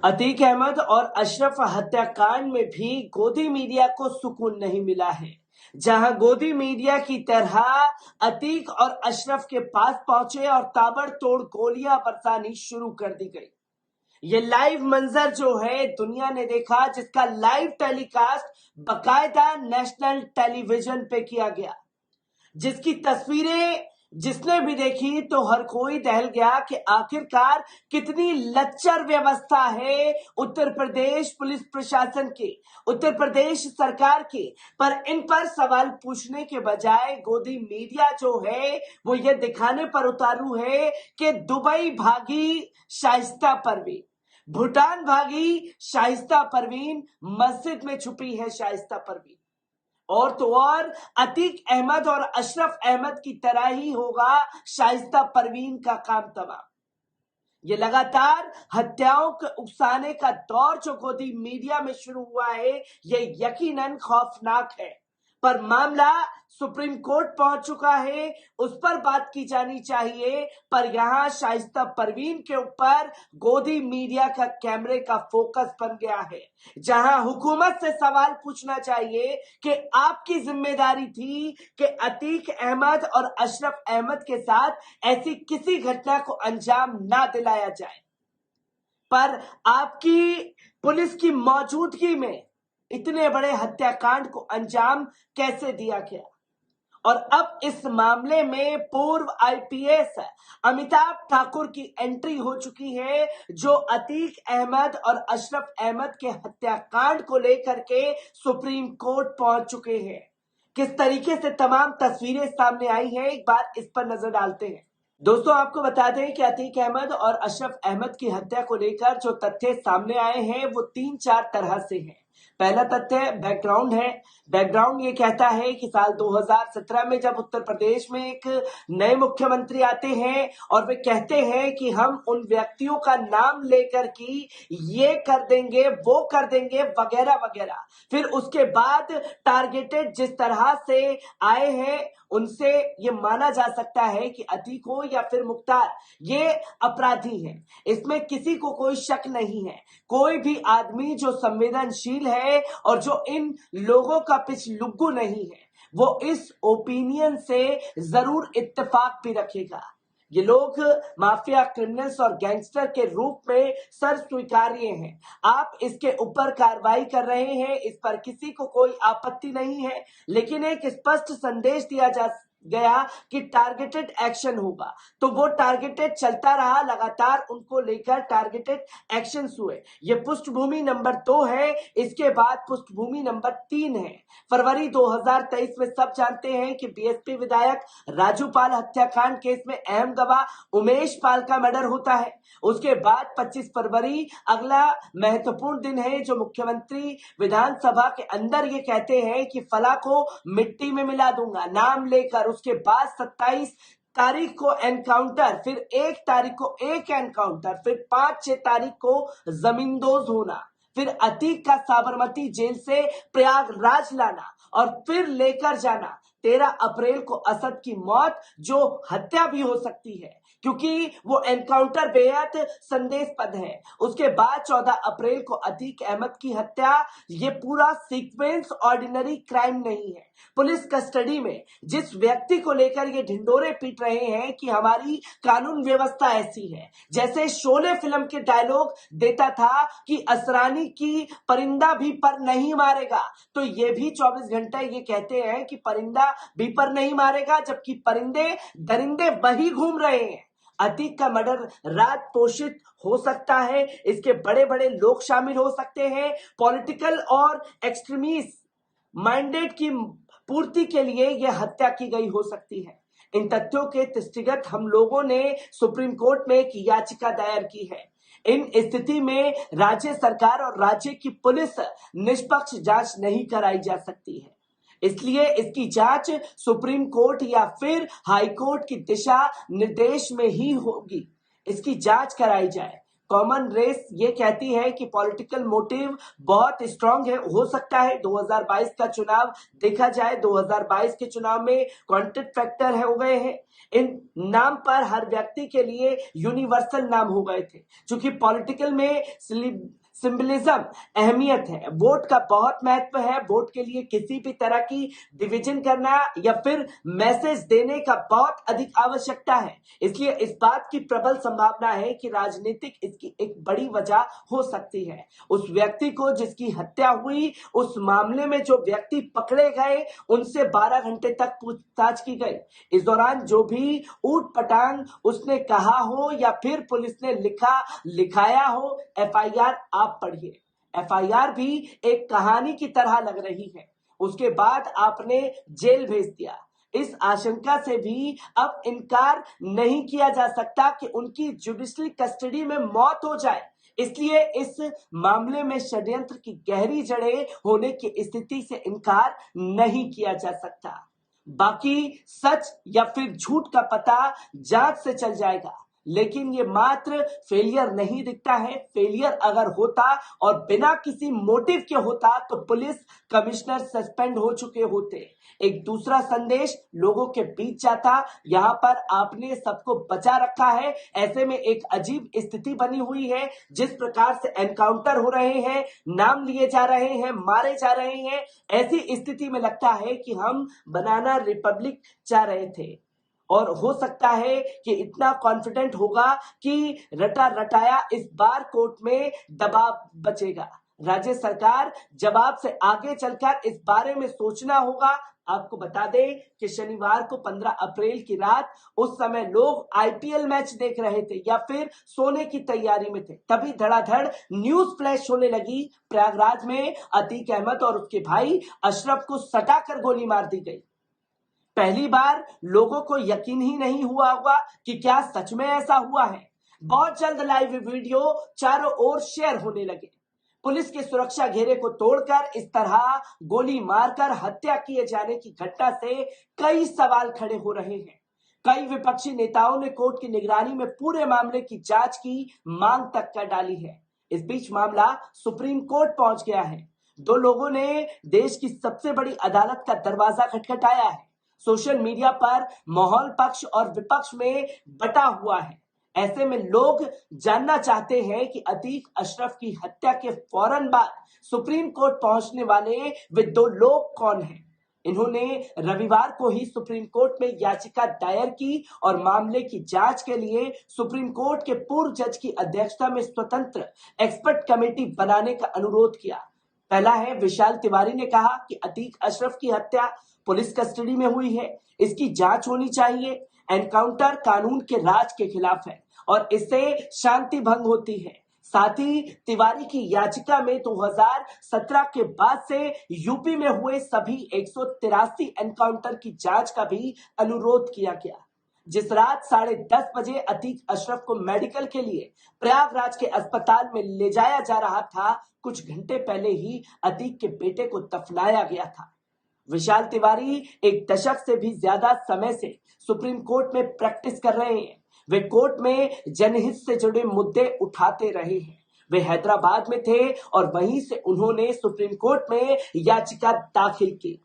अतीक अहमद और अशरफ हत्याकांड में भी गोदी मीडिया को सुकून नहीं मिला है। जहां गोदी मीडिया की तरह अतीक और अशरफ के पास पहुंचे और ताबड़तोड़ गोलियां बरसानी शुरू कर दी गई। ये लाइव मंजर जो है दुनिया ने देखा, जिसका लाइव टेलीकास्ट बकायदा नेशनल टेलीविजन पे किया गया, जिसकी तस्वीरें जिसने भी देखी तो हर कोई दहल गया कि आखिरकार कितनी लच्चर व्यवस्था है उत्तर प्रदेश पुलिस प्रशासन की, उत्तर प्रदेश सरकार की। पर इन पर सवाल पूछने के बजाय गोदी मीडिया जो है वो ये दिखाने पर उतारू है कि दुबई भागी शाइस्ता परवीन, भूटान भागी शाइस्ता परवीन, मस्जिद में छुपी है शाइस्ता परवीन। और तो और अतीक अहमद और अशरफ अहमद की तरह ही होगा शाइस्ता परवीन का काम तमाम। ये लगातार हत्याओं के उकसाने का दौर जो गोदी मीडिया में शुरू हुआ है, ये यकीनन खौफनाक है। पर मामला सुप्रीम कोर्ट पहुंच चुका है, उस पर बात की जानी चाहिए। पर यहां शाइस्ता परवीन के ऊपर गोदी मीडिया का कैमरे का फोकस बन गया है, जहां हुकूमत से सवाल पूछना चाहिए कि आपकी जिम्मेदारी थी कि अतीक अहमद और अशरफ अहमद के साथ ऐसी किसी घटना को अंजाम ना दिलाया जाए। पर आपकी पुलिस की मौजूदगी में इतने बड़े हत्याकांड को अंजाम कैसे दिया गया? और अब इस मामले में पूर्व आईपीएस अमिताभ ठाकुर की एंट्री हो चुकी है, जो अतीक अहमद और अशरफ अहमद के हत्याकांड को लेकर के सुप्रीम कोर्ट पहुंच चुके हैं। किस तरीके से तमाम तस्वीरें सामने आई हैं, एक बार इस पर नजर डालते हैं। दोस्तों, आपको बता दें कि अतीक अहमद और अशरफ अहमद की हत्या को लेकर जो तथ्य सामने आए हैं वो 3-4 तरह से हैं। पहला तथ्य बैकग्राउंड है। बैकग्राउंड ये कहता है कि साल 2017 में जब उत्तर प्रदेश में एक नए मुख्यमंत्री आते हैं और वे कहते हैं कि हम उन व्यक्तियों का नाम लेकर कि ये कर देंगे, वो कर देंगे, वगैरह वगैरह। फिर उसके बाद टारगेटेड जिस तरह से आए हैं, उनसे ये माना जा सकता है कि अतीक हो या फिर मुख्तार, ये अपराधी हैं। इसमें किसी को कोई शक नहीं है। कोई भी आदमी जो संवेदनशील है और जो इन लोगों का पिछलुग्गू नहीं है, वो इस ओपिनियन से जरूर इत्तेफाक भी रखेगा। ये लोग माफिया, क्रिमिनल्स और गैंगस्टर के रूप में सर्व स्वीकार्य हैं। आप इसके ऊपर कार्रवाई कर रहे हैं, इस पर किसी को कोई आपत्ति नहीं है, लेकिन एक स्पष्ट संदेश दिया जा गया कि टारगेटेड एक्शन होगा, तो वो टारगेटेड चलता रहा। लगातार उनको लेकर टारगेटेड एक्शन हुए। ये पृष्ठभूमि नंबर 2 है। इसके बाद पृष्ठभूमि नंबर 3 है। फरवरी 2023 में सब जानते हैं कि बीएसपी विधायक राजू पाल हत्याकांड केस में अहम गवाह उमेश पाल का मर्डर होता है। उसके बाद 25 फरवरी अगला महत्वपूर्ण दिन है, जो मुख्यमंत्री विधानसभा के अंदर ये कहते हैं कि फला को मिट्टी में मिला दूंगा नाम लेकर। उसके बाद 27 तारीख को एनकाउंटर, फिर 1 तारीख को एक एनकाउंटर, फिर 5-6 तारीख को जमींदोज होना, फिर अतीक का साबरमती जेल से प्रयागराज लाना और फिर लेकर जाना। 13 अप्रैल को असद की मौत, जो हत्या भी हो सकती है क्योंकि वो एनकाउंटर बेहद संदेशपद है। उसके बाद 14 अप्रैल को अतीक अहमद की हत्या। ये पूरा सीक्वेंस ऑर्डिनरी क्राइम नहीं है। पुलिस कस्टडी में जिस व्यक्ति को लेकर ये ढिंडोरे पीट रहे हैं कि हमारी कानून व्यवस्था ऐसी है, जैसे शोले फिल्म के डायलॉग देता था कि असरानी की परिंदा भी पर नहीं मारेगा, तो ये भी 24 घंटे ये कहते हैं कि परिंदा भी पर नहीं मारेगा, जबकि परिंदे दरिंदे वही घूम रहे हैं। अतीक का मर्डर रात पोषित हो सकता है, इसके बड़े बड़े लोग शामिल हो सकते हैं। पॉलिटिकल और एक्सट्रीमिस्ट माइंडेड की पूर्ति के लिए यह हत्या की गई हो सकती है। इन तथ्यों के दृष्टिगत हम लोगों ने सुप्रीम कोर्ट में एक याचिका दायर की है। इन स्थिति में राज्य सरकार और राज्य की पुलिस निष्पक्ष जांच नहीं कराई जा सकती है, इसलिए इसकी जांच सुप्रीम कोर्ट या फिर हाई कोर्ट की दिशा निर्देश में ही होगी। इसकी जांच कराई जाए। कॉमन रेस ये कहती है कि पॉलिटिकल मोटिव बहुत स्ट्रांग है। हो सकता है 2022 का चुनाव देखा जाए, 2022 के चुनाव में कॉन्टेक्ट फैक्टर हो गए हैं। इन नाम पर हर व्यक्ति के लिए यूनिवर्सल नाम हो गए थे, क्योंकि पॉलिटिकल में सिंबलिज्म अहमियत है। वोट का बहुत महत्व है। वोट के लिए किसी भी तरह की डिवीजन करना या फिर मैसेज देने का बहुत अधिक आवश्यकता है। इसलिए इस बात की प्रबल संभावना है कि राजनीतिक इसकी एक बड़ी वजह हो सकती है। उस व्यक्ति को जिसकी हत्या हुई, उस मामले में जो व्यक्ति पकड़े गए, उनसे 12 घंटे तक पूछताछ की गई। इस दौरान जो भी ऊट पटांग उसने कहा हो या फिर पुलिस ने लिखाया हो, एफआईआर आप पढ़िए। एफआईआर भी एक कहानी की तरह लग रही है। उसके बाद आपने जेल भेज दिया। इस आशंका से भी अब इनकार नहीं किया जा सकता कि उनकी जुडिशरी कस्टडी में मौत हो जाए। इसलिए इस मामले में षड्यंत्र की गहरी जड़ें होने की स्थिति से इनकार नहीं किया जा सकता। बाकी सच या फिर झूठ का पता जांच से चल जाएगा, लेकिन ये मात्र फेलियर नहीं दिखता है। फेलियर अगर होता और बिना किसी मोटिव के होता तो पुलिस कमिश्नर सस्पेंड हो चुके होते। एक दूसरा संदेश लोगों के बीच जाता। यहाँ पर आपने सबको बचा रखा है। ऐसे में एक अजीब स्थिति बनी हुई है। जिस प्रकार से एनकाउंटर हो रहे हैं, नाम लिए जा रहे हैं, मारे जा रहे हैं, ऐसी स्थिति में लगता है कि हम बनाना रिपब्लिक चाह रहे थे। और हो सकता है कि इतना कॉन्फिडेंट होगा कि रटा रटाया इस बार कोर्ट में दबाव बचेगा। राज्य सरकार जवाब से आगे चलकर इस बारे में सोचना होगा। आपको बता दें कि शनिवार को 15 अप्रैल की रात, उस समय लोग आईपीएल मैच देख रहे थे या फिर सोने की तैयारी में थे, तभी धड़ाधड़ न्यूज फ्लैश होने लगी। प्रयागराज में अतीक अहमद और उसके भाई अशरफ को सटाकर गोली मार दी गई। पहली बार लोगों को यकीन ही नहीं हुआ होगा कि क्या सच में ऐसा हुआ है। बहुत जल्द लाइव वीडियो चारों ओर शेयर होने लगे। पुलिस के सुरक्षा घेरे को तोड़कर इस तरह गोली मारकर हत्या किए जाने की घटना से कई सवाल खड़े हो रहे हैं। कई विपक्षी नेताओं ने कोर्ट की निगरानी में पूरे मामले की जांच की मांग तक कर डाली है। इस बीच मामला सुप्रीम कोर्ट पहुंच गया है। दो लोगों ने देश की सबसे बड़ी अदालत का दरवाजा खटखटाया है। सोशल मीडिया पर माहौल पक्ष और विपक्ष में बटा हुआ है। ऐसे में लोग जानना चाहते हैं कि अतीक अशरफ की हत्या के फौरन बाद सुप्रीम कोर्ट पहुंचने वाले वे दो लोग कौन हैं। इन्होंने रविवार को ही सुप्रीम कोर्ट में याचिका दायर की और मामले की जांच के लिए सुप्रीम कोर्ट के पूर्व जज की अध्यक्षता में स्वतंत्र एक्सपर्ट कमेटी बनाने का अनुरोध किया। पहला है विशाल तिवारी ने कहा कि अतीक अशरफ की हत्या पुलिस कस्टडी में हुई है, इसकी जांच होनी चाहिए। एनकाउंटर कानून के राज के खिलाफ है और इससे शांति भंग होती है। साथ ही तिवारी की याचिका में 2017 के बाद से यूपी में हुए सभी 183 एनकाउंटर की जांच का भी अनुरोध किया गया। जिस रात 10:30 बजे अतीक अशरफ को मेडिकल के लिए प्रयागराज के अस्पताल में ले जाया जा रहा था, कुछ घंटे पहले ही अतीक के बेटे को दफनाया गया था। विशाल तिवारी एक दशक से भी ज्यादा समय से सुप्रीम कोर्ट में प्रैक्टिस कर रहे हैं। वे कोर्ट में जनहित से जुड़े मुद्दे उठाते रहे हैं। वे हैदराबाद में थे और वहीं से उन्होंने सुप्रीम कोर्ट में याचिका दाखिल की।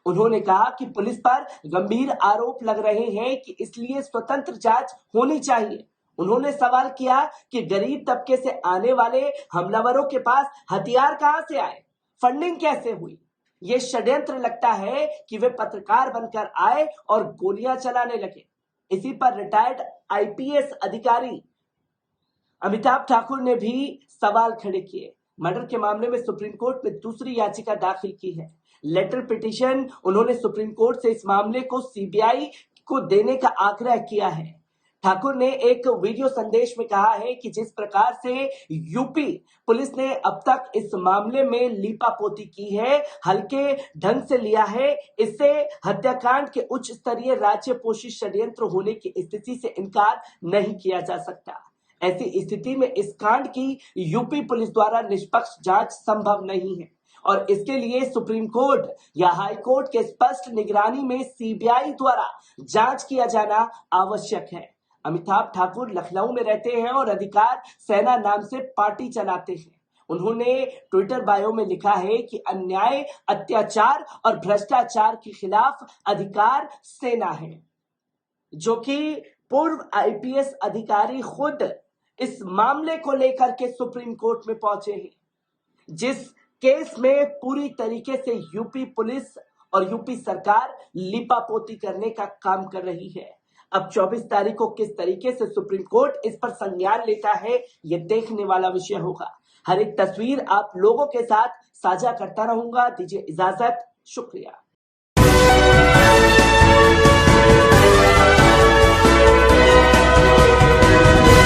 उन्होंने कहा कि पुलिस पर गंभीर आरोप लग रहे हैं कि इसलिए स्वतंत्र जांच होनी चाहिए। उन्होंने सवाल किया कि गरीब तबके से आने वाले हमलावरों के पास हथियार कहां से आए, फंडिंग कैसे हुई। ये षड्यंत्र लगता है कि वे पत्रकार बनकर आए और गोलियां चलाने लगे। इसी पर रिटायर्ड आईपीएस अधिकारी अमिताभ ठाकुर ने भी सवाल खड़े किए। मर्डर के मामले में सुप्रीम कोर्ट में दूसरी याचिका दाखिल की है। लेटर पिटीशन उन्होंने सुप्रीम कोर्ट से इस मामले को सीबीआई को देने का आग्रह किया है। ठाकुर ने एक वीडियो संदेश में कहा है कि जिस प्रकार से यूपी पुलिस ने अब तक इस मामले में लीपापोती की है, हल्के ढंग से लिया है, इससे हत्याकांड के उच्च स्तरीय राज्य पोषित षड्यंत्र होने की स्थिति से इनकार नहीं किया जा सकता। ऐसी स्थिति में इस कांड की यूपी पुलिस द्वारा निष्पक्ष जांच संभव नहीं है और इसके लिए सुप्रीम कोर्ट या हाई कोर्ट के स्पष्ट निगरानी में सीबीआई द्वारा जांच किया जाना आवश्यक है। अमिताभ ठाकुर लखनऊ में रहते हैं और अधिकार सेना नाम से पार्टी चलाते हैं। उन्होंने ट्विटर बायो में लिखा है कि अन्याय, अत्याचार और भ्रष्टाचार के खिलाफ अधिकार सेना है, जो कि पूर्व आईपीएस अधिकारी खुद इस मामले को लेकर के सुप्रीम कोर्ट में पहुंचे हैं, जिस केस में पूरी तरीके से यूपी पुलिस और यूपी सरकार लिपापोती करने का काम कर रही है। अब 24 तारीख को किस तरीके से सुप्रीम कोर्ट इस पर संज्ञान लेता है, यह देखने वाला विषय होगा। हर एक तस्वीर आप लोगों के साथ साझा करता रहूंगा। दीजिए इजाजत, शुक्रिया।